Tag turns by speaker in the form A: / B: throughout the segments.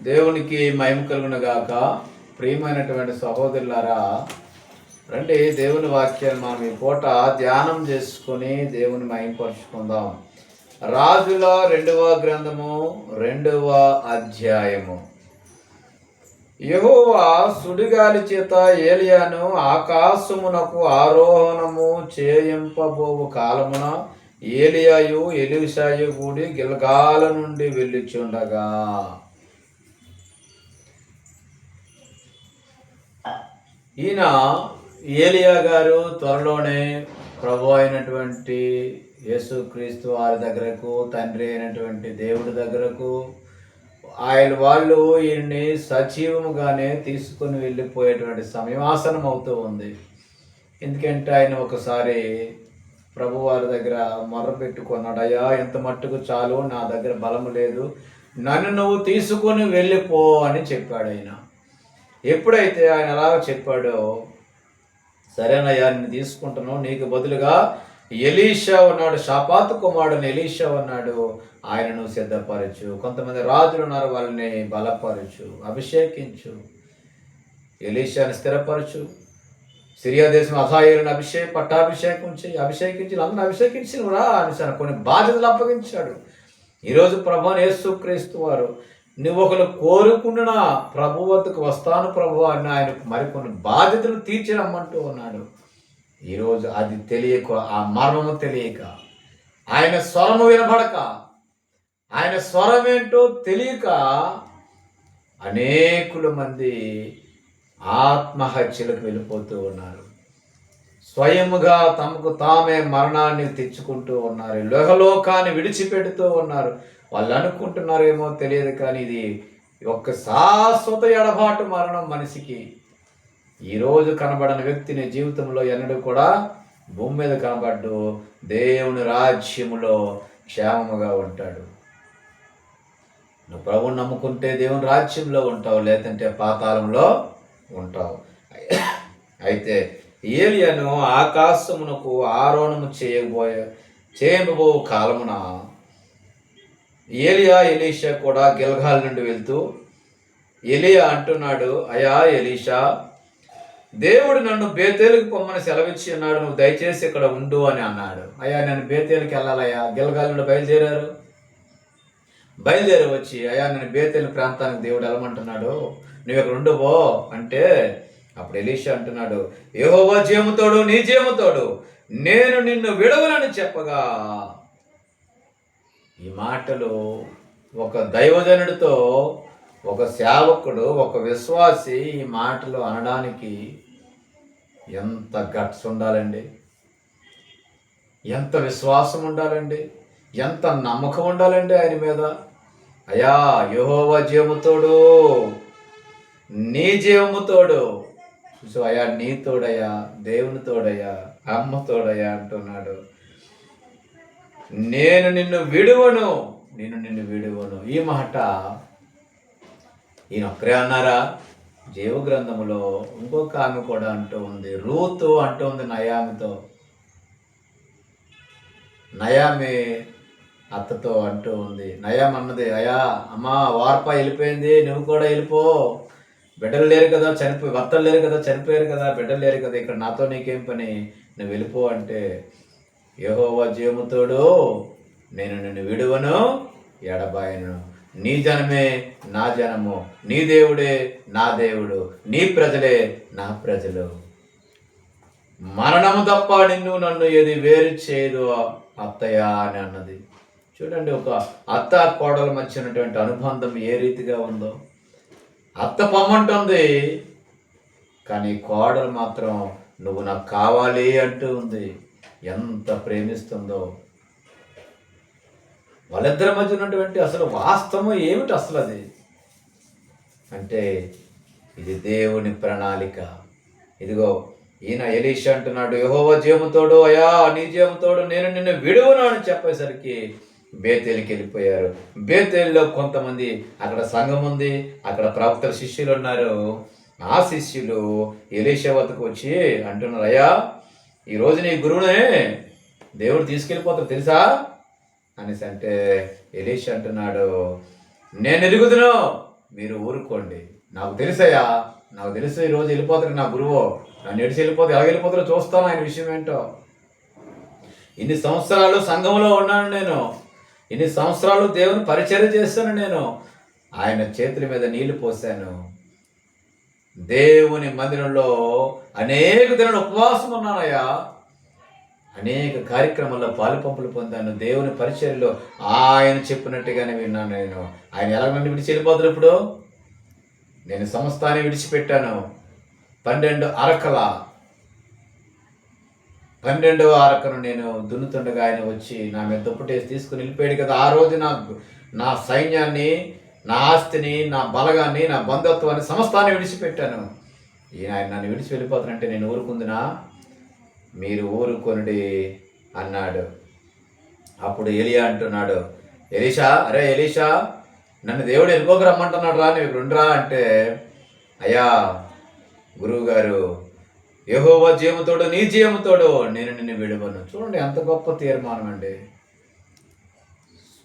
A: దేవునికి మహిమ కలుగును గాక. ప్రియమైనటువంటి సహోదరులారా, రండి దేవుని వాక్యాన్ని మనం ఈ పూట ధ్యానం చేసుకొని దేవుని మహిమపరుచుకుందాం. రాజుల 2వ గ్రంథము 2వ అధ్యాయము. యెహోవా సుడిగాలి చేత ఏలియాను ఆకాశమునకు ఆరోహణము చేయింపబోవు కాలమున ఏలియాయు ఎలీషాయు కూడి గిల్గాల నుండి వెళ్ళుచుండగా, ఈయన ఏలియా గారు త్వరలోనే ప్రభు అయినటువంటి యేసుక్రీస్తు వారి దగ్గరకు, తండ్రి అయినటువంటి దేవుడి దగ్గరకు వాళ్ళు ఈయన్ని సజీవముగానే తీసుకుని వెళ్ళిపోయేటువంటి సమయం ఆసనం అవుతూ ఉంది. ఎందుకంటే ఆయన ఒకసారి ప్రభు వారి దగ్గర మొర్ర పెట్టుకున్నాడు, అయ్యా ఎంత మట్టుకు చాలు, నా దగ్గర బలము లేదు, నన్ను నువ్వు తీసుకొని వెళ్ళిపో అని చెప్పాడు ఆయన. ఎప్పుడైతే ఆయన అలా చెప్పాడో, సరేనయ్యా నేను తీసుకుంటాను, నీకు బదులుగా ఎలీషా ఉన్నాడు, షాపాతు కుమారుడు ఎలీషా ఉన్నాడు, ఆయనను సిద్ధపరచు, కొంతమంది రాజులు ఉన్నారు, వాళ్ళని బలపరచు, అభిషేకించు, ఎలీషాని స్థిరపరచు, సిరియా దేశం అహాయేలును అభిషేకించి అందరూ అభిషేకించి రా అని కొన్ని బాధ్యతలు అప్పగించాడు. ఈరోజు ప్రభువుని యేసుక్రీస్తు వారు, నువ్వు ఒకరు కోరుకున్న ప్రభు వద్దకు వస్తాను ప్రభు అని ఆయనకు మరికొన్ని బాధ్యతలు తీర్చిరమ్మంటూ ఉన్నాడు. ఈరోజు అది తెలియక, ఆ మర్మము తెలియక, ఆయన స్వరము వినబడక, ఆయన స్వరం ఏంటో తెలియక అనేకుల మంది ఆత్మహత్యలకు వెళ్ళిపోతూ ఉన్నారు. స్వయముగా తమకు తామే మరణాన్ని తెచ్చుకుంటూ ఉన్నారు, లోకలోకాన్ని విడిచిపెడుతూ ఉన్నారు. వాళ్ళు అనుకుంటున్నారేమో తెలియదు, కానీ ఇది ఒక శాశ్వత ఎడబాటు మరణం మనిషికి. ఈరోజు కనబడని వ్యక్తిని జీవితంలో ఎన్నడూ కూడా భూమి మీద కనబడ్డు దేవుని రాజ్యములో క్షేమముగా ఉంటాడు. నువ్వు ప్రభువుని నమ్ముకుంటే దేవుని రాజ్యంలో ఉంటావు, లేదంటే పాతాళంలో ఉంటావు. అయితే ఏలియాను ఆకాశమునకు ఆరోహణము చేయబో కాలమున ఏలియా ఎలీషా కూడా గిల్గాల్ నుండి వెళ్తూ, ఎలియా అంటున్నాడు, అయ్యా ఎలీషా, దేవుడు నన్ను బేతేలుకి పొమ్మని సెలవిచ్చి ఉన్నాడు, నువ్వు దయచేసి ఇక్కడ ఉండు అని అన్నాడు. అయ్యా నేను బేతేలుకి వెళ్ళాలయ్యా. గిల్గాల్ నుండి బయలుదేరి వచ్చి, అయ్యా నేను బేతేలు ప్రాంతానికి దేవుడు వెళ్ళమంటున్నాడు, నువ్వు ఇక్కడ ఉండువో అంటే, అప్పుడు ఎలీషా అంటున్నాడు, యెహోవా జీవముతోడు, నీ జీవముతోడు, నేను నిన్ను విడవనని చెప్పగా. ఈ మాటలు ఒక దైవజనుడితో, ఒక సేవకుడు, ఒక విశ్వాసి ఈ మాటలు అనడానికి ఎంత గట్స్ ఉండాలండి, ఎంత విశ్వాసం ఉండాలండి, ఎంత నమ్మకం ఉండాలండి ఆయన మీద. అయ్యా యెహోవా జీవముతోడు, నీ జీవముతోడు, చూసు అయ్యా, నీ తోడయ్యా, దేవుని తోడయ్యా, అమ్మ తోడయ్యా అంటున్నాడు. నేను నిన్ను విడువను. ఈ మాట ఈయన ఒక్కరే అన్నారా? జీవ గ్రంథములో ఇంకొక ఆమె కూడా అంటూ ఉంది, రూతు అంటూ ఉంది నయామితో, నయామి అత్తతో అంటూ ఉంది. నయాం అన్నది, అయ్యా అమ్మా వార్ప వెళ్ళిపోయింది, నువ్వు కూడా వెళ్ళిపో, బిడ్డలు లేరు కదా, భర్తలు లేరు కదా, చనిపోయారు కదా, బిడ్డలు లేరు కదా, ఇక్కడ నాతో నీకేం పని, నువ్వు వెళ్ళిపో అంటే, యెహోవా జీవముతోడు, నేను నిన్ను విడువను, ఎడబాయను, నీ జనమే నా జనము, నీ దేవుడే నా దేవుడు, నీ ప్రజలే నా ప్రజలు, మరణము తప్ప నన్ను ఏది వేరు చేయదు అత్తయ్య అని అన్నది. చూడండి, ఒక అత్త కోడల మధ్య ఉన్నటువంటి అనుబంధం ఏ రీతిగా ఉందో. అత్త పొమ్మంటుంది, కానీ కోడలు మాత్రం నువ్వు నాకు కావాలి అంటూ ఉంది. ఎంత ప్రేమిస్తుందో. వాళ్ళిద్దరి మధ్య ఉన్నటువంటి అసలు వాస్తవం ఏమిటి అసలు అది అంటే, ఇది దేవుని ప్రణాళిక. ఇదిగో ఈయన ఎలీషా అంటున్నాడు, యెహోవా జీవముతోడు, అయ్యా నీ జీవముతోడు, నేను నిన్ను విడువను అని చెప్పేసరికి బేతేలుకి వెళ్ళిపోయారు. బేతేలులో కొంతమంది, అక్కడ సంఘం ఉంది, అక్కడ ప్రవక్తల శిష్యులు ఉన్నారు. ఆ శిష్యులు ఎలీషా వద్దకు వచ్చి అంటున్నారు, అయ్యా ఈరోజు నీ గురువునే దేవుడు తీసుకెళ్ళిపోతారు తెలుసా అనేసి అంటే, ఎలీషా అంటున్నాడు, నేను ఎరుగుదును, మీరు ఊరుకోండి. నాకు తెలుసయ్యా, నాకు తెలుసు ఈరోజు వెళ్ళిపోతాడు నా గురువు, నన్ను ఎడిచి వెళ్ళిపోతే ఎలా వెళ్ళిపోతారో చూస్తాను ఆయన విషయం ఏంటో. ఇన్ని సంవత్సరాలు సంఘంలో ఉన్నాను నేను, ఇన్ని సంవత్సరాలు దేవుని పరిచర్య చేస్తాను నేను. ఆయన చేతుల మీద నీళ్లు పోసాను. దేవుని మందిరంలో అనేక దినాలు ఉపవాసం ఉన్నానయ్యా. అనేక కార్యక్రమాల్లో పాలుపంపులు పొందాను. దేవుని పరిచర్యలో ఆయన చెప్పినట్టుగానే విన్నాను నేను. ఆయన ఎలా నన్ను విడిచి వెళ్ళిపోతాడు ఇప్పుడు? నేను సమస్తాన్ని విడిచిపెట్టాను. 12 అరకల 12వ అరకను నేను దున్నుతుండగా ఆయన వచ్చి నా మీద దుప్పటేసి తీసుకుని వెళ్ళిపోయాడు కదా. ఆ రోజు నా సైన్యాన్ని, నా ఆస్తిని, నా బలగాన్ని, నా బంధుత్వాన్ని, సమస్తాన్ని విడిచిపెట్టాను. ఆయన నన్ను విడిచి వెళ్ళిపోతానంటే నేను ఊరుకుందినా? మీరు ఊరుకొనుడి అన్నాడు. అప్పుడు ఎలియా అంటున్నాడు, ఎలీషా, అరే ఎలీషా, నన్ను దేవుడు ఎనుకోకు రమ్మంటున్నాడు రా, నువ్వు రెండురా అంటే, అయ్యా గురువు గారు, యెహోవా జీవముతోడు నీ జీవముతోడు నేను నిన్ను విడువను. చూడండి ఎంత గొప్ప తీర్మానం అండి.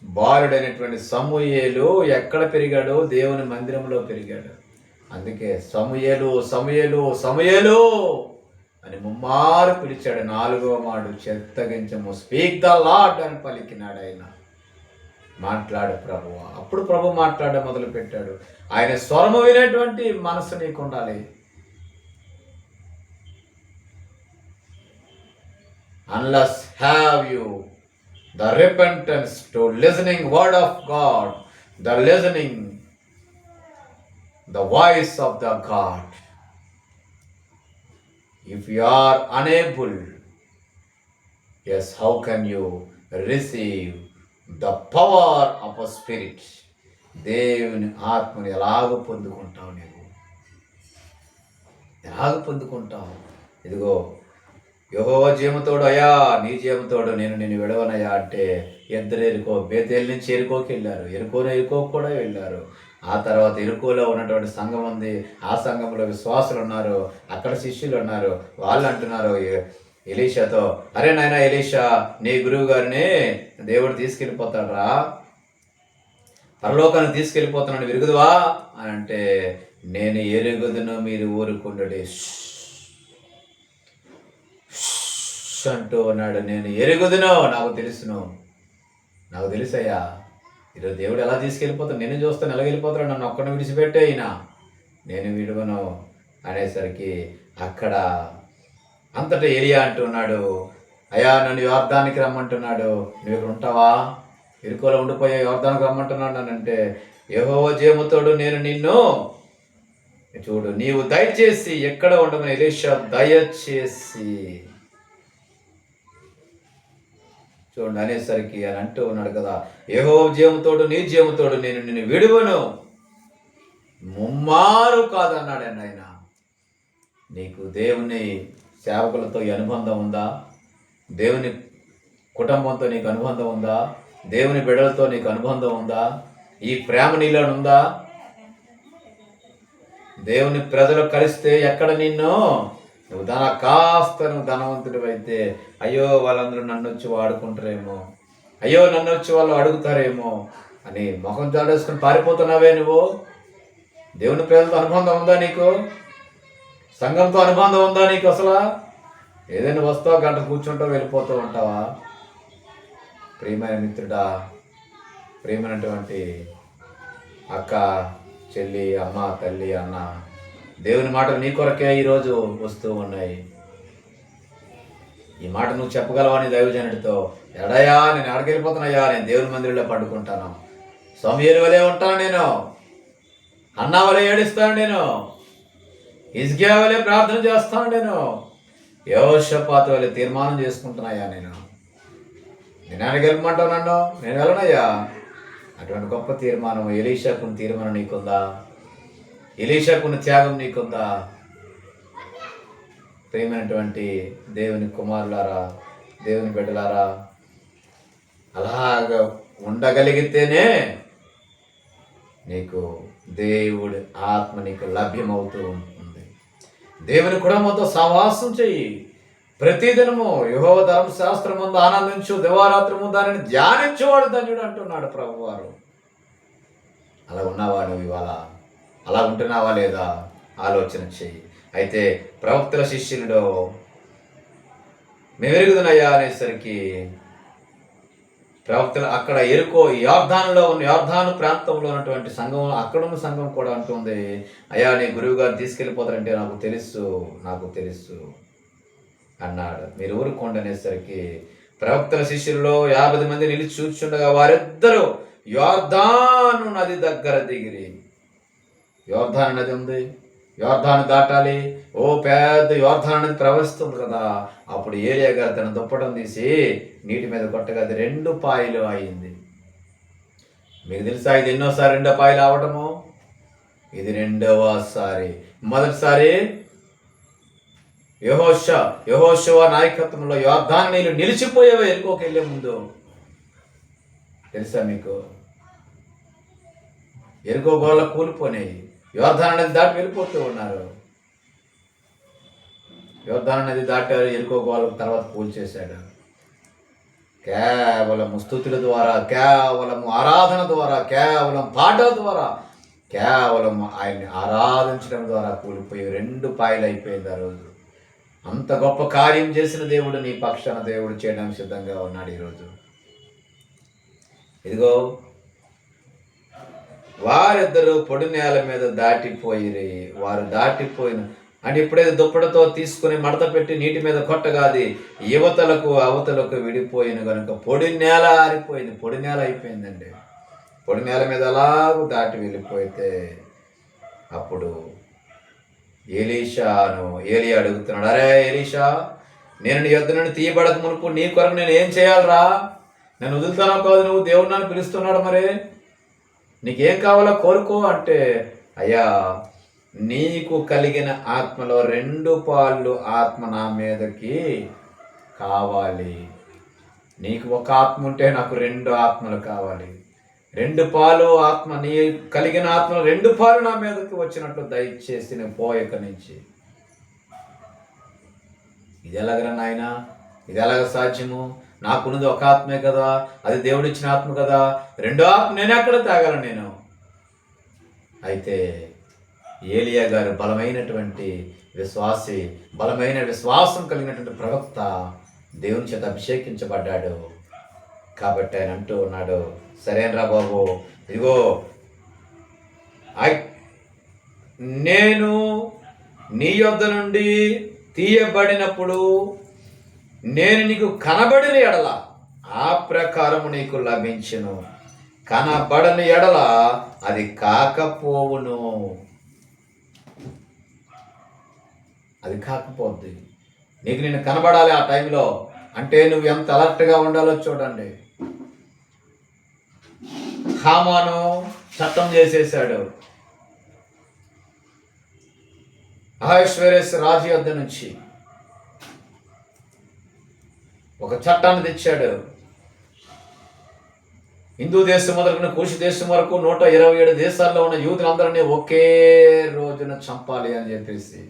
A: బాలుడైనటువంటి సమూయేలు ఎక్కడ పెరిగాడో? దేవుని మందిరంలో పెరిగాడు. అందుకే సమూయేలు సమూయేలు సమూయేలు అని ముమ్మారు పిలిచాడు. 4వ మాడు చెత్తగించము, స్పీక్ ద లార్డ్ అని పలికినాడు ఆయన. మాట్లాడు ప్రభువా. అప్పుడు ప్రభు మాట్లాడడం మొదలు పెట్టాడు. ఆయన స్వరము వినేటువంటి మనసు నీకు ఉండాలి. Unless have you the repentance to listening word of God, the listening the voice of the God. If you are unable, yes, how can you receive the power of a spirit? దేవుని ఆత్మని ఎలాగ పొందుకుంటావు? నీవు ఎలాగ పొందుకుంటావు? ఇదిగో యెహోవా జీవముతోడు, అయ్యా నీ జీవముతోడు నేను నిన్ను విడవనయ్యా అంటే ఇద్దరు బేతేలు నుంచి ఎరుకోకి వెళ్ళారు. ఎరుకోకు కూడా వెళ్ళారు. ఆ తర్వాత ఎరుకోలో ఉన్నటువంటి సంఘం ఉంది. ఆ సంఘంలో విశ్వాసులు ఉన్నారు, అక్కడ శిష్యులు ఉన్నారు. వాళ్ళు అంటున్నారు ఎలీషాతో, అరే నాయన ఎలీషా, నీ గురువు గారిని దేవుడు తీసుకెళ్ళిపోతాడు రా, పరలోకాన్ని తీసుకెళ్ళిపోతున్నాడు, విరుగుదువా అని అంటే, నేను ఎరుగుదును, మీరు ఊరుకుండడి అంటూ ఉన్నాడు. నేను ఎరుగుదును, నాకు తెలుసయ్యా. ఈరోజు దేవుడు ఎలా తీసుకెళ్ళిపోతాడు, నేను చూస్తాను ఎలా వెళ్ళిపోతాడు, నన్ను ఒక్కడిని విడిచిపెట్టే అయినా నేను విడువను అనేసరికి అక్కడ అంతటా ఎలియా అంటున్నాడు, అయ్యా నన్ను యోర్దానికి రమ్మంటున్నాడు, నువ్వు ఇక్కడ ఉంటావా? ఇరుకోలో ఉండిపోయా, యోర్దానికి రమ్మంటున్నాడు అని అంటే, యెహోవా జీవముతోడు నేను నిన్ను చూడు, నీవు దయచేసి ఎక్కడ ఉండమని ఎలీషా దయచేసి చూడండి అనేసరికి అని అంటూ ఉన్నాడు కదా, యెహోవా జీవముతోడు నీ జీవముతోడు నేను నిన్ను విడువను, ముమ్మారు కాదన్నాడు ఆయన. నీకు దేవుని సేవకులతో ఈ అనుబంధం ఉందా? దేవుని కుటుంబంతో నీకు అనుబంధం ఉందా? దేవుని బిడ్డలతో నీకు అనుబంధం ఉందా? ఈ ప్రేమ నీలో ఉందా? దేవుని ప్రజలు కలిస్తే ఎక్కడ నువ్వు ధనవంతుడు అయితే, అయ్యో వాళ్ళందరూ నన్ను వచ్చి వాడుకుంటారేమో, అయ్యో నన్ను వచ్చి వాళ్ళు అడుగుతారేమో అని ముఖం చాడేసుకుని పారిపోతున్నావే నువ్వు. దేవుని ప్రజలతో అనుబంధం ఉందా నీకు? సంఘంతో అనుబంధం ఉందా నీకు? అసలు ఏదైనా వస్తావు, గంట కూర్చుంటావు, వెళ్ళిపోతూ ఉంటావా? ప్రియమైన మిత్రుడా, ప్రియమైనటువంటి అక్క, చెల్లి, అమ్మ, తల్లి, అన్న, దేవుని మాటలు నీ కొరకే ఈరోజు వస్తూ ఉన్నాయి. ఈ మాట నువ్వు చెప్పగలవా నీ దైవజనుడితో? ఎడయా నేను ఎక్కడికి వెళ్ళిపోతున్నాయా, నేను దేవుని మందిరంలో పండుకుంటాను, సమూయేలు వలె ఉంటాను, నేను అన్నా వలె ఏడుస్తాను, నేను హిజ్కియా వలె ప్రార్థన చేస్తాను, నేను యెహోషాపాతు వలె తీర్మానం చేసుకుంటున్నాయా, నేను ఎక్కడికి వెళ్ళమంటావు నన్ను? నేను వెళ్ళనయ్యా. అటువంటి గొప్ప తీర్మానం ఎలీషాకున్న తీర్మానం నీకుందా? ఎలీషాకున్న త్యాగం నీకుందా? ప్రియమైనటువంటి దేవుని కుమారులారా, దేవుని బిడ్డలారా, అలాగా ఉండగలిగితేనే నీకు దేవుడి ఆత్మ నీకు లభ్యమవుతూ ఉంటుంది. దేవుని కుటుంబంతో సహవాసం చెయ్యి. ప్రతిదినము యెహోవా ధర్మశాస్త్రం ముందు ఆనందించు, దివారాత్రము దానిని ధ్యానించువాడు ధన్యుడు అంటున్నాడు ప్రభువారు. అలా ఉన్నవాడు ఇవాళ అలా ఉంటున్నావా లేదా ఆలోచన చెయ్యి. అయితే ప్రవక్తల శిష్యులలో మేము ఎరుగుదనయ్యా అనేసరికి ప్రవక్తలు అక్కడ ఎరుకో యోర్ధాను ప్రాంతంలో ఉన్నటువంటి సంఘం, అక్కడున్న సంఘం కూడా అంటుంది, అయ్యా నీ గురువు గారు తీసుకెళ్ళిపోతారంటే నాకు తెలుసు అన్నాడు. మీరు ఊరుకోండి అనేసరికి ప్రవక్తల శిష్యుల్లో 50 మంది నిలిచి చూచుండగా వారిద్దరూ యోర్ధాను నది దగ్గర దిగిరి. యోర్ధాను నది ఉంది, యోర్ధాను దాటాలి. పెద్ద యోర్ధాను నది ప్రవహిస్తుంది కదా. అప్పుడు ఏలియా గారు తన దుప్పటం తీసి నీటి మీద కొట్టగా అది 2 పాయలు అయింది. మీకు తెలుసా ఇది ఎన్నోసారి 2 పాయలు అవటము? ఇది 2వసారి. మొదటిసారి యెహోషువ నాయకత్వంలో యోర్దాను నీళ్లు నిలిచిపోయేవా ఎరుకోకి వెళ్ళే ముందు? తెలుసా మీకు? ఎరుకో గోళ్ళ కూలిపోయినాయి. యోర్దాను నది దాటి వెళ్ళిపోతూ ఉన్నారు. యోర్దాను నది దాటారు, ఎరుకో గోళ్ళ తర్వాత కూల్చేశాడు. కేవలం స్తుతుల ద్వారా, కేవలం ఆరాధన ద్వారా, కేవలం పాటల ద్వారా, కేవలం ఆయన్ని ఆరాధించడం ద్వారా కూలిపోయి 2 పాయలు అయిపోయింది ఆ రోజు. అంత గొప్ప కార్యం చేసిన దేవుడు నీ పక్షాన దేవుడు చేయడానికి సిద్ధంగా ఉన్నాడు ఈరోజు. ఇదిగో వారిద్దరూ పొడి నేల మీద దాటిపోయిరి. వారు దాటిపోయిన అంటే ఎప్పుడైతే దుప్పటితో తీసుకుని మడత పెట్టి నీటి మీద కొట్టగాది యువతలకు అవతలకు విడిపోయిన కనుక పొడి నేల ఆరిపోయింది. పొడి నేల అయిపోయిందండి. పొడి నేల మీద అలాగూ దాటి వెళ్ళిపోతే అప్పుడు ఏలియా అడుగుతున్నాడు, అరే ఎలీషా, నేను నీ యొద్ద నుండి తీయబడక మునుపు నీ కొరకు నేను ఏం చేయాలరా? నేను వదులుతానో కాదు, నువ్వు దేవుడు నన్ను పిలుస్తున్నాడు, మరి నీకేం కావాలో కోరుకో అంటే, అయ్యా నీకు కలిగిన ఆత్మలో 2 పాళ్ళు ఆత్మ నా మీదకి కావాలి. నీకు ఒక ఆత్మ ఉంటే నాకు 2 ఆత్మలు కావాలి. 2 పాలు ఆత్మ, నీ కలిగిన ఆత్మలో 2 పాలు నా మీదకి వచ్చినట్లు దయచేసి నేను పోయక నుంచి. ఇది ఎలాగరా నాయన? ఇది ఎలాగ సాధ్యము? నాకున్నది ఒక ఆత్మే కదా, అది దేవుడిచ్చిన ఆత్మ కదా, 2 ఆత్మ నేను ఎక్కడ తాగలను నేను? అయితే ఏలియా గారు బలమైనటువంటి విశ్వాసి, బలమైన విశ్వాసం కలిగినటువంటి ప్రవక్త, దేవుని చేత అభిషేకించబడ్డాడు. కాబట్టి ఆయన అంటూ ఉన్నాడు, సరేనరా బాబు, ఇదిగో నేను నీ యొద్ద నుండి తీయబడినప్పుడు నేను నీకు కనబడిన ఎడల ఆ ప్రకారము నీకు లభించును, కనబడని ఎడల అది కాకపోవును. అది కాకపోద్ది. నీకు నేను కనబడాలి ఆ టైంలో అంటే నువ్వు ఎంత అలర్ట్గా ఉండాలో చూడండి. హామాను చట్టం చేసేసాడు. అహష్వేరోషు రాజు యొద్ద నుంచి ఒక చట్టాన్ని తెచ్చాడు. హిందూ దేశం మొదలుకున్న కూషి దేశం వరకు 127 దేశాల్లో ఉన్న యూదులందరినీ ఒకే రోజున చంపాలి అని చెప్పేసి.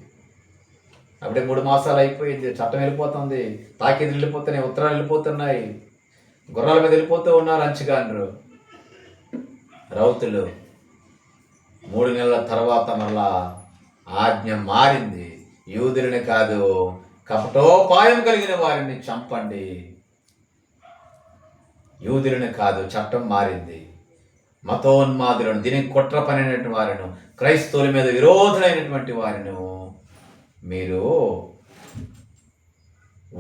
A: అప్పుడే 3 మాసాలు అయిపోయింది. చట్టం వెళ్ళిపోతుంది, తాకీదులు వెళ్ళిపోతున్నాయి, ఉత్తరాలు వెళ్ళిపోతున్నాయి, గుర్రాల మీద వెళ్ళిపోతూ ఉన్నారు అంచుగాండ్రు రౌతులు. 3 నెలల తర్వాత మళ్ళా ఆజ్ఞ మారింది. యూదులని కాదు, కపటోపాయం కలిగిన వారిని చంపండి. యూదులని కాదు, చట్టం మారింది. మతోన్మాదులను, దీనికి కుట్ర పనినటువంటి వారిను, క్రైస్తవుల మీద విరోధులైనటువంటి వారిను మీరు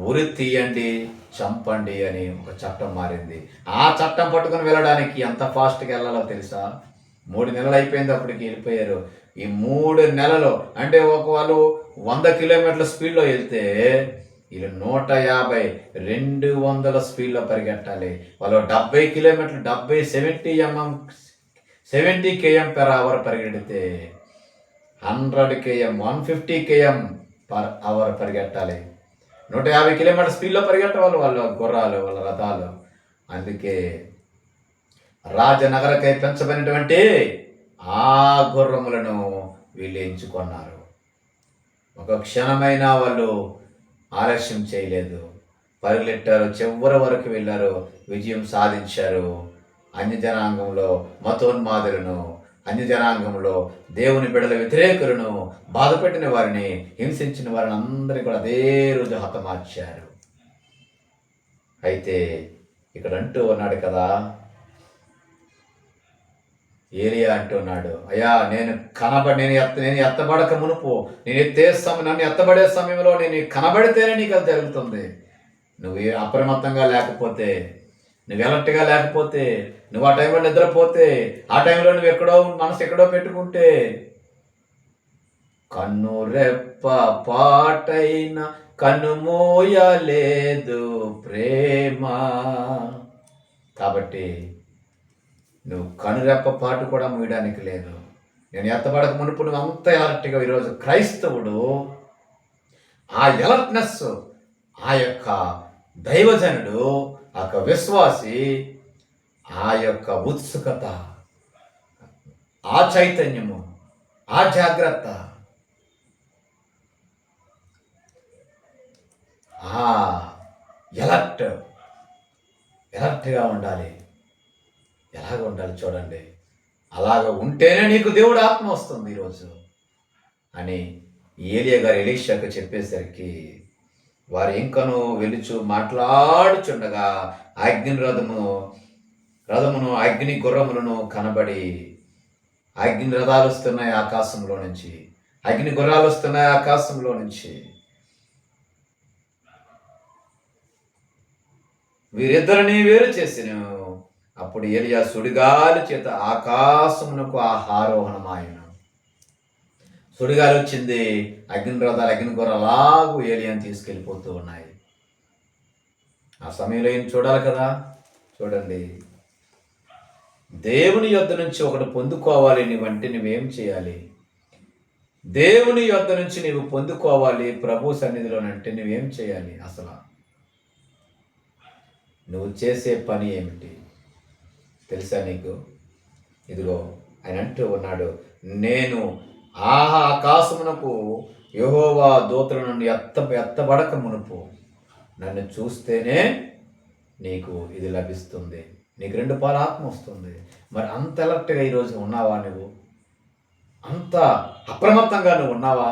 A: ఉరి తీయండి, చంపండి అని ఒక చట్టం మారింది. ఆ చట్టం పట్టుకుని వెళ్ళడానికి ఎంత ఫాస్ట్గా వెళ్ళాలో తెలుసా? 3 నెలలు అయిపోయింది, అప్పటికి వెళ్ళిపోయారు. ఈ 3 నెలలు అంటే వాళ్ళు 100 కిలోమీటర్ల స్పీడ్లో వెళ్తే వీళ్ళు 150, 200 స్పీడ్లో పరిగెట్టాలి. వాళ్ళు 70 కిలోమీటర్లు 70 km/h పరిగెడితే 100 km 150 km/h పరిగెట్టాలి. 150 కిలోమీటర్ స్పీడ్లో పరిగెట్టవాలి వాళ్ళ గుర్రాలు, వాళ్ళ రథాలు. అందుకే రాజనగరకై పెంచబడినటువంటి ఆ గుర్రములను వీళ్ళు ఎంచుకున్నారు. ఒక క్షణమైనా వాళ్ళు ఆలస్యం చేయలేదు, పరిగెట్టారు, చివరి వరకు వెళ్ళారు, విజయం సాధించారు. అన్యజనాంగంలో మతోన్మాదులను, అన్య జనాంగంలో దేవుని బిడ్డల వ్యతిరేకులను, బాధపెట్టిన వారిని, హింసించిన వారిని అందరినీ కూడా అదే రోజు హతమార్చారు. అయితే ఇక్కడ అంటూ ఉన్నాడు కదా, ఏలియా అంటున్నాడు, అయ్యా నేను ఎత్తబడక మునుపు, నన్ను ఎత్తబడే సమయంలో నేను కనబడితేనే నీకు అది జరుగుతుంది. నువ్వు అప్రమత్తంగా లేకపోతే, నువ్వు ఎలర్ట్గా లేకపోతే, నువ్వు ఆ టైంలో నిద్రపోతే, ఆ టైంలో నువ్వు మనసు ఎక్కడో పెట్టుకుంటే, కన్ను రెప్ప పాటైన కన్ను మోయలేదు ప్రేమ. కాబట్టి నువ్వు కనురెప్ప పాటు కూడా మూయడానికి లేదు. నేను ఎత్తబడక మునుపు నువ్వు అంత ఎలర్ట్గా, ఈరోజు క్రైస్తవుడు ఆ ఎలర్ట్నెస్, ఆ యొక్క దైవజనుడు, ఆ యొక్క విశ్వాసి, ఆ యొక్క ఉత్సుకత, ఆ చైతన్యము, ఆ జాగ్రత్త, ఎలర్ట్గా ఉండాలి. ఎలాగ ఉండాలి చూడండి. అలాగ ఉంటేనే నీకు దేవుడు ఆత్మ వస్తుంది ఈరోజు అని ఏలియా గారు ఎలీషాకు చెప్పేసరికి వారు ఇంకను వెలుచు మాట్లాడుచుండగా రథమును అగ్ని గుర్రములను కనబడి, అగ్ని రథాలు వస్తున్నాయి ఆకాశంలో నుంచి, అగ్ని గుర్రాలు వస్తున్నాయి ఆకాశంలో నుంచి. వీరిద్దరిని వేరు చేసిన అప్పుడు ఏలియా సుడిగాలి చేత ఆకాశమునకు ఆరోహణమాయను. సుడిగాలి వచ్చింది, అగ్ని రథాలు, అగ్ని గుర్రాలు ఏలియాని తీసుకెళ్ళిపోతూ ఉన్నాయి. ఆ సమయంలో ఏం చూడాలి కదా, చూడండి. దేవుని యొద్ద నుంచి ఒకటి పొందుకోవాలి నువ్వంటే నువ్వేం చేయాలి? దేవుని యొద్ద నుంచి నువ్వు పొందుకోవాలి ప్రభు సన్నిధిలోనంటే నువ్వేం చేయాలి? అసలు నువ్వు చేసే పని ఏమిటి తెలుసా నీకు? ఇదిగో ఆయన అంటూ ఉన్నాడు, నేను ఆకాశమునకు యెహోవా దూతల నుండి ఎత్తబడక మునుపు నన్ను చూస్తేనే నీకు ఇది లభిస్తుంది, నీకు 2 పాల ఆత్మ వస్తుంది. మరి అంత ఎలర్ట్గా ఈరోజు ఉన్నావా? నువ్వు అంత అప్రమత్తంగా నువ్వు ఉన్నావా?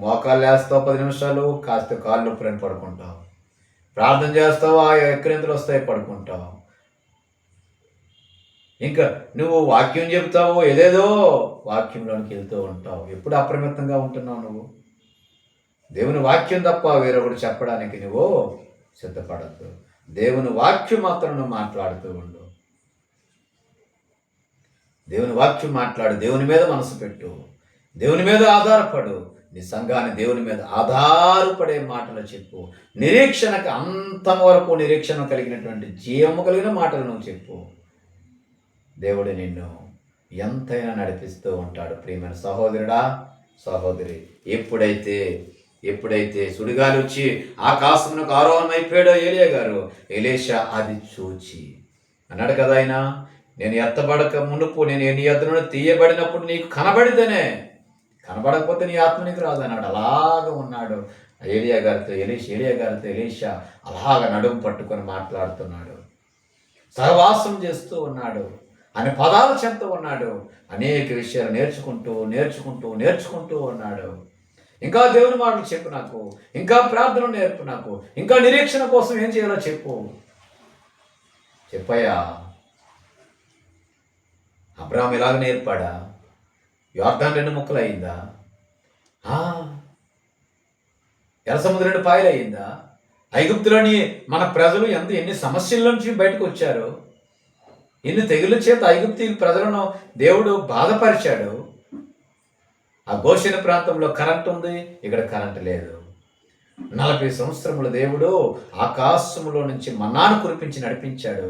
A: మోకాళ్ళు వేస్తావు 10 నిమిషాలు, కాస్త కాళ్ళు నొప్పులని పడుకుంటావు. ప్రార్థన చేస్తావు, ఆ ఎక్కడెంతలు వస్తాయి, పడుకుంటావు. ఇంకా నువ్వు వాక్యం చెబుతావు, ఏదేదో వాక్యంలోనికి వెళ్తూ ఉంటావు. ఎప్పుడు అప్రమత్తంగా ఉంటున్నావు నువ్వు? దేవుని వాక్యం తప్ప వేరొకటి చెప్పడానికి నువ్వు సిద్ధపడద్దు. దేవుని వాక్యం మాత్రం నువ్వు మాట్లాడుతూ ఉండు. దేవుని వాక్యం మాట్లాడు, దేవుని మీద మనసు పెట్టు, దేవుని మీద ఆధారపడు. నీ సంఘాన్ని దేవుని మీద ఆధారపడే మాటలు చెప్పు. నిరీక్షణకు అంతం వరకు నిరీక్షణ కలిగినటువంటి జీవము కలిగిన మాటలు నువ్వు చెప్పు. దేవుడు నిన్ను ఎంతైనా నడిపిస్తూ ఉంటాడు. ప్రియమైన సహోదరుడా, సహోదరి, ఎప్పుడైతే సుడిగాలి వచ్చి ఆకాశమునకు ఆరోహణమైపోయాడో ఏలియా గారు, ఎలీషా అది చూచి అన్నాడు కదా, ఆయన నేను ఎత్తబడక మునుపు, నేను నీ యొద్ద నుండి తీయబడినప్పుడు నీకు కనబడితేనే, కనబడకపోతే నీ ఆత్మ నీకు రాదు అన్నాడు. అలాగ ఉన్నాడు ఏలియా గారితో ఎలీషా అలాగ నడుము పట్టుకొని మాట్లాడుతున్నాడు, సహవాసం చేస్తూ ఉన్నాడు, ఆయన పదాల చెంత ఉన్నాడు. అనేక విషయాలు నేర్చుకుంటూ ఉన్నాడు. ఇంకా దేవుని మాటలు చెప్పు నాకు, ఇంకా ప్రార్థన నేర్పు నాకు, ఇంకా నిరీక్షణ కోసం ఏం చేయాలో చెప్పయ్యా. అబ్రాహాం ఇలాగ నేర్పాడా? యోర్దాను 2 ముక్కలు అయిందా? ఎర్ర సముద్రం 2 పాయలు అయిందా? ఐగుప్తులోని మన ప్రజలు ఎన్ని సమస్యల నుంచి బయటకు వచ్చారు, ఎన్ని తెగుల చేత ఐగుప్తీ ప్రజలను దేవుడు బాధపరిచాడు. ఆ గోషెను ప్రాంతంలో కరెంట్ ఉంది, ఇక్కడ కరెంట్ లేదు. 40 సంవత్సరములు దేవుడు ఆకాశములో నుంచి మన్నాను కురిపించి నడిపించాడు.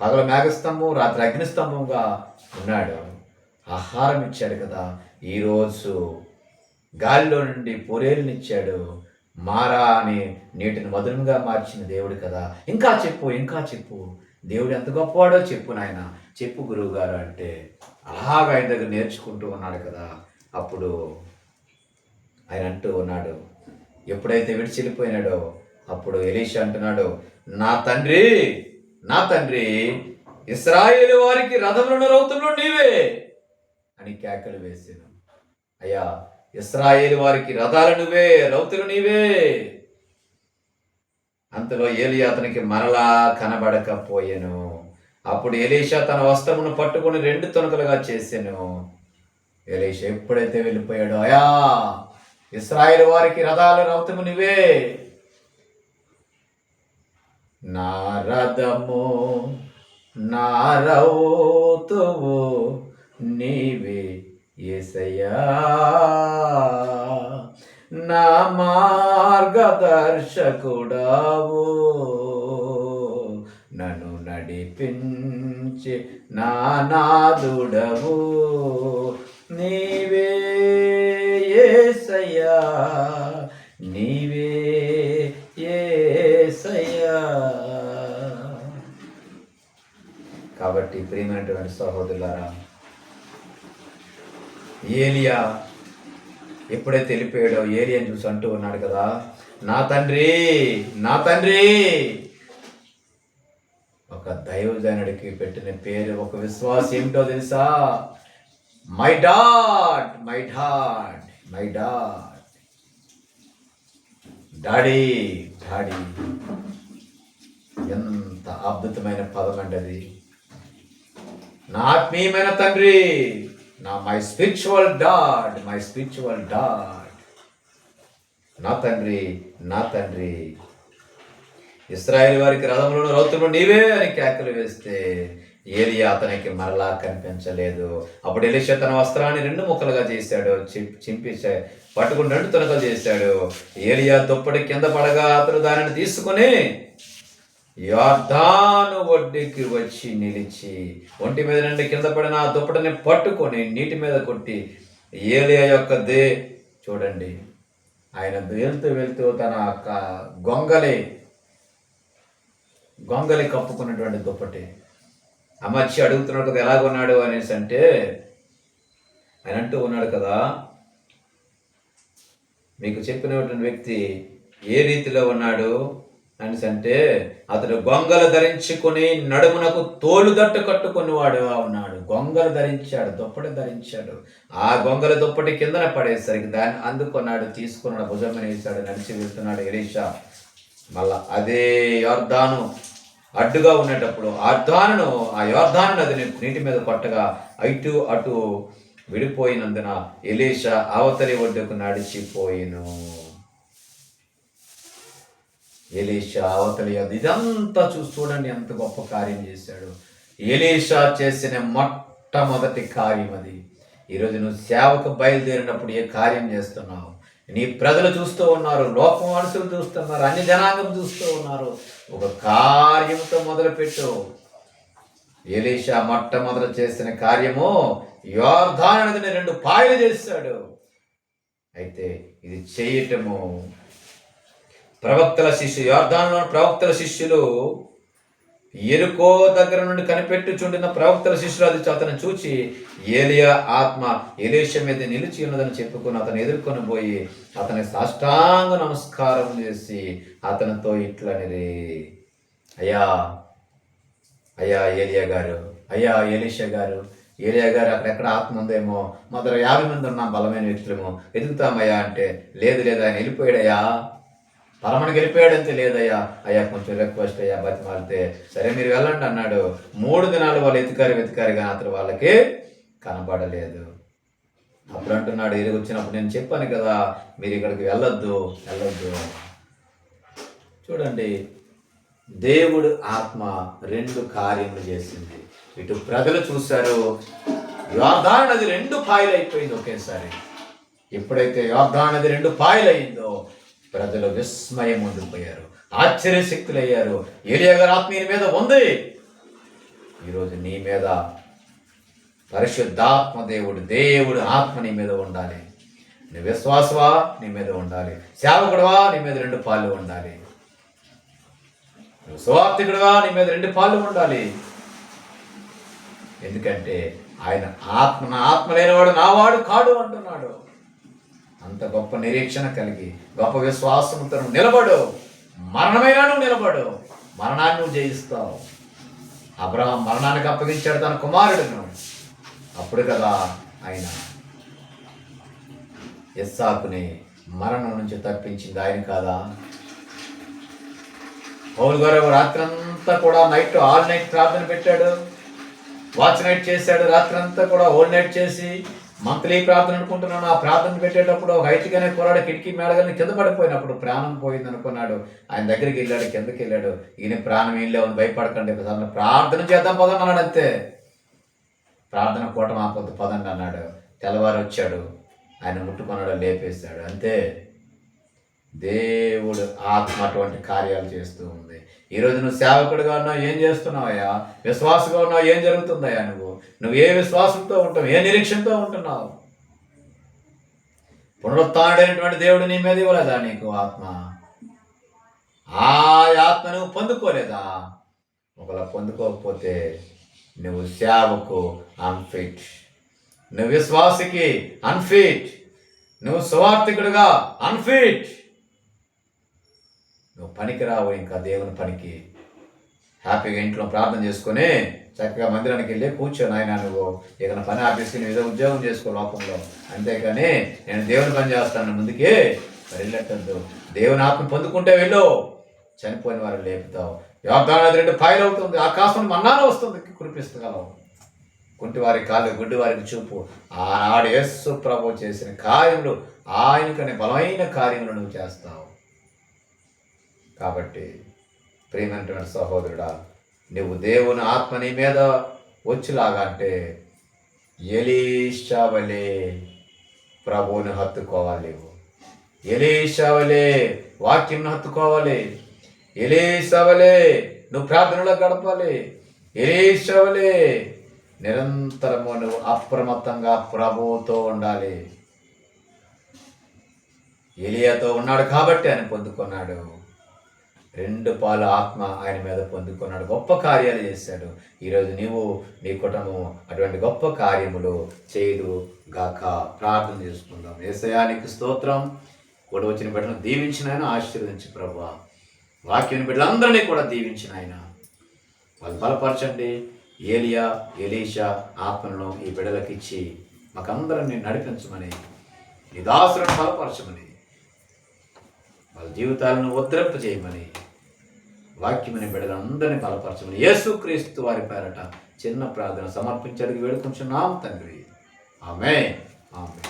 A: పగల మేఘస్తంభం, రాత్రి అగ్నిస్తంభంగా ఉన్నాడు. ఆహారం ఇచ్చాడు కదా. ఈరోజు గాలిలో నుండి పూరేలునిచ్చాడు. మారా అని నీటిని మధురంగా మార్చిన దేవుడు కదా. ఇంకా చెప్పు దేవుడు ఎంత గొప్పవాడో చెప్పు నాయన, చెప్పు గురువు గారు అంటే అలాగ ఆయన దగ్గర నేర్చుకుంటూ ఉన్నాడు కదా. అప్పుడు ఆయన అంటూ ఉన్నాడు, ఎప్పుడైతే విడిచెళ్ళిపోయినాడో అప్పుడు ఎలీషా అంటున్నాడు, నా తండ్రి ఇశ్రాయేలు వారికి రథములను రౌతులను నీవే అని కేకలు వేసాను. అయ్యా, ఇశ్రాయేలు వారికి రథాలు నువ్వే, రౌతులు నీవే. అంతలో ఏలియా అతనికి మరలా కనబడకపోయెను. అప్పుడు ఎలీషా తన వస్త్రమును పట్టుకుని 2 తునకలుగా చేసెను. ఎలీషా ఎప్పుడైతే వెళ్ళిపోయాడో, అయా ఇశ్రాయేలు వారికి రథాలు రౌతులు నువ్వే, నా రథము నా రౌతువు నీవే యేసయ్యా, నా మార్గదర్శకుడావు, నన్ను నడిపించి నా నాదుడవు నీవే యేసయ్యా, నీవే యేసయ్యా. కాబట్టి ప్రియమైనటువంటి సహోదరులారా, ఏలియా ఎప్పుడైతే వెళ్ళిపోయాడో ఏలియాని చూసి అంటూ ఉన్నాడు కదా, నా తండ్రి, నా తండ్రి. ఒక దైవజనుడికి పెట్టిన పేరు, ఒక విశ్వాసం ఏమిటో తెలుసా? My dad, my dad, my dad. Daddy, daddy. ఎంత అద్భుతమైన పదం అండి అది. నా ఆత్మీయమైన తండ్రి, నా my spiritual dad, my spiritual dad. నా తండ్రి, నా తండ్రి. ఇశ్రాయేలు వారికి రథములను రౌతులను నీవే అని కేకలు వేస్తే ఏలియా అతనికి మరలా కనిపించలేదు. అప్పుడు ఎలీషా తన వస్త్రాన్ని 2 ముక్కలుగా చేశాడు, చింపి పట్టుకుని 2 తునకలు చేశాడు. ఏలియా దుప్పటి కింద పడగా అతను దానిని తీసుకుని యొర్దాను ఒడ్డుకి వచ్చి నిలిచి ఒంటి మీద నుండి కింద పడిన ఆ దుప్పటిని పట్టుకొని నీటి మీద కొట్టి ఏలియా యొక్క చూడండి, ఆయన వెళ్తూ తన గొంగలి కప్పుకున్నటువంటి దుప్పటి అమర్చి అడుగుతున్నాడు కదా, ఎలాగొన్నాడు అనేసి అంటే ఆయన అంటూ ఉన్నాడు కదా, మీకు చెప్పినటువంటి వ్యక్తి ఏ రీతిలో ఉన్నాడు అనేసి అంటే, అతడు గొంగలు ధరించుకొని నడుమునకు తోలుదట్టు కట్టుకునేవాడు ఉన్నాడు. గొంగలు ధరించాడు, దుప్పటి ధరించాడు. ఆ గొంగల దుప్పటి కిందన పడేసరికి దాన్ని అందుకున్నాడు, తీసుకున్నాడు, భుజం మీద వేశాడు, నడిచి వెళ్తున్నాడు ఎలీషా. మళ్ళా అదే యొర్దాను అడ్డుగా ఉండేటప్పుడు ఆ యొర్దాను నదిని నీటి మీద కొట్టగా ఇటు అటు విడిపోయినందున ఎలీషా అవతలి ఒడ్డుకు నడిచిపోయిను. ఎలీషా అవతలి. ఇదంతా చూడండి ఎంత గొప్ప కార్యం చేశాడు ఎలీషా. చేసిన మొట్టమొదటి కార్యం అది. ఈరోజు నువ్వు సేవకు బయలుదేరినప్పుడు ఏ కార్యం చేస్తున్నావు? నీ ప్రజలు చూస్తూ ఉన్నారు, లోకం మనుషులు చూస్తున్నారు, అన్ని జనాంగం చూస్తూ ఉన్నారు. ఒక కార్యంతో మొదలుపెట్టు. ఎలీషా మొట్టమొదట చేసిన కార్యము యొర్దాను నదిని 2 పాయలు చేశాడు. అయితే ఇది చేయటము ప్రవక్తల శిష్యులు, యొర్దానులో ప్రవక్తల శిష్యులు, ఎరుకో దగ్గర నుండి కనిపెట్టుచుండిన ప్రవక్తల శిష్యులు అది అతను చూచి ఏలియా ఆత్మ ఎలీషా మీద నిలిచి ఉన్నదని చెప్పుకుని అతను ఎదుర్కొని పోయి అతని సాష్టాంగ నమస్కారం చేసి అతనితో ఇట్లనిది, అయ్యా అయ్యా ఏలియా గారు, అయ్యా ఎలీషా గారు, ఏలియా గారు అక్కడెక్కడ ఆత్మ ఉందేమో, మొదలు 50 మంది ఉన్నాం బలమైన వ్యక్తులేమో, ఎదుగుతామయ్యా అంటే, లేదు ఆయన వెళ్ళిపోయాడయ్యా, పరమనికి వెళ్ళిపోయాడంతే. లేదయ్యా, అయ్యా కొంచెం రిక్వెస్ట్ అయ్యా బతిమాలితే, సరే మీరు వెళ్ళండి అన్నాడు. 3 దినాలు వాళ్ళు వెతికారు కానీ అతను వాళ్ళకి కనబడలేదు. అప్పుడు అంటున్నాడు, ఇది వచ్చినప్పుడు నేను చెప్పాను కదా మీరు ఇక్కడికి వెళ్ళొద్దు. చూడండి, దేవుడు ఆత్మ 2 కార్యములు చేసింది. ఇటు ప్రజలు చూశారు, యొర్దాను నది 2 పాయలు అయిపోయింది ఒకేసారి. ఎప్పుడైతే యొర్దాను నది 2 పాయలు అయిందో ప్రజలు విస్మయం ఉండిపోయారు, ఆశ్చర్యశక్తులయ్యారు. ఏలియా గారి ఆత్మ నీ మీద ఉంది. ఈరోజు నీ మీద పరిశుద్ధాత్మ దేవుడు ఆత్మ నీ మీద ఉండాలి. నీ విశ్వాసవా నీ మీద ఉండాలి, సేవకుడువా నీ మీద 2 పాలు ఉండాలి, సువార్తికుడువా నీ మీద 2 పాలు ఉండాలి. ఎందుకంటే ఆయన ఆత్మ లేనివాడు నావాడు కాడు అంటున్నాడు. అంత గొప్ప నిరీక్షణ కలిగి గొప్ప విశ్వాసంతో నిలబడు. మరణమైనా నువ్వు నిలబడు, మరణాన్ని నువ్వు జయిస్తావు. అబ్రహాం మరణానికి అప్పగించాడు తన కుమారుడును. అప్పుడు కదా ఆయన ఇస్సాకుని మరణం నుంచి తప్పించింది ఆయన కాదా? పౌలు గారు రాత్రంతా కూడా ఆల్ నైట్ ప్రార్థన పెట్టాడు, వాచ్ నైట్ చేశాడు. రాత్రంతా కూడా ఓల్ నైట్ చేసి మంత్లీ ప్రార్థన అనుకుంటున్నాను. ఆ ప్రార్థన పెట్టేటప్పుడు ఒక హైట్గానే పోరాడు, కిటికీ మేడగానే కింద పడిపోయినప్పుడు ప్రాణం పోయింది అనుకున్నాడు. ఆయన దగ్గరికి వెళ్ళాడు, కిందకి వెళ్ళాడు. ఈయన ప్రాణం ఏం లేవు, భయపడకండి, ప్రార్థన చేద్దాం పదండి అన్నాడు. అంతే, ప్రార్థన కూటమి ఆపొద్దు పదండి అన్నాడు. తెల్లవారు వచ్చాడు, ఆయన ముట్టుకున్నాడు, లేపేశాడు. అంతే, దేవుడు ఆత్మ అటువంటి కార్యాలు చేస్తూ ఉంది. ఈరోజు నువ్వు సేవకుడిగా ఉన్నావు, ఏం చేస్తున్నావయ్యా? విశ్వాసంగా ఉన్నావు, ఏం జరుగుతుందయ్యా? నువ్వు ఏ విశ్వాసంతో ఉంటావు, ఏ నిరీక్షణతో ఉంటున్నావు? పునరుత్థానుడైనటువంటి దేవుడు నీ మీద ఇవ్వలేదా నీకు ఆత్మ? ఆ ఆత్మ నువ్వు పొందుకోలేదా? ఒకవేళ పొందుకోకపోతే నువ్వు సేవకు అన్ఫిట్, నువ్వు విశ్వాసికి అన్ఫిట్, నువ్వు సువార్థికుడిగా అన్ఫిట్. నువ్వు పనికిరావు ఇంకా దేవుని పనికి. హ్యాపీగా ఇంట్లో ప్రార్థన చేసుకొని చక్కగా మందిరానికి వెళ్ళి కూర్చొని, ఆయన నువ్వు ఏదైనా పని ఆపేసి నువ్వు ఏదో ఉద్యోగం చేసుకో లోకంలో, అంతేకాని నేను దేవుని పని చేస్తాను ముందుకే వెళ్ళట్టద్దు. దేవుని ఆత్మ పొందుకుంటే వెళ్ళు, చనిపోయిన వారు లేపుతావు. యోర్దాను నది 2 పాయలు అవుతుంది, ఆకాశం మన్నాను వస్తుంది, కురిపిస్తగలవు. కుంటి వారి కాళ్ళు, గుడ్డి వారికి చూపు. ఆనాడు యేసు ప్రభు చేసిన కార్యములు, ఆయనకనే బలమైన కార్యములు నువ్వు చేస్తావు. కాబట్టి ప్రియమైనటువంటి సహోదరుడా, నువ్వు దేవుని ఆత్మ నీ మీద వచ్చేలాగా అంటే ఎలీషా వలే ప్రభువుని హత్తుకోవాలి. ఎలీషా వలే వాక్యంను హత్తుకోవాలి. ఎలీషా వలే నువ్వు ప్రార్థనలో గడపాలి. ఎలీషా వలే నిరంతరము నువ్వు అప్రమత్తంగా ప్రభువుతో ఉండాలి. ఎలియాతో ఉన్నాడు కాబట్టి ఆయన పొందుకున్నాడు. 2 పాలు ఆత్మ ఆయన మీద పొందుకున్నాడు, గొప్ప కార్యాలు చేశాడు. ఈరోజు నీవు నీ కుటుంబం అటువంటి గొప్ప కార్యములు చేయదు గాక. ప్రార్థన చేసుకుందాం. యేసయ్యా నీకు స్తోత్రం. కూడా వచ్చిన బిడ్డను దీవించిన ఆయన, ఆశీర్వదించి ప్రభువా. వాక్యం బిడ్డలందరినీ కూడా దీవించిన ఆయన, వాళ్ళు బలపరచండి. ఏలియా ఎలీషా ఆత్మలను ఈ బిడ్డలకు ఇచ్చి మాకందరినీ నడిపించమని, నీ దాసులను బలపరచమని, వాళ్ళ జీవితాలను ఉద్ధరింప చేయమని, వాక్యమని బిడ్డలందరినీ బలపరచమని యేసుక్రీస్తు వారి పేరట చిన్న ప్రార్థన సమర్పించడానికి వేడుకుంటున్నాం తండ్రి. ఆమేన్. ఆమేన్.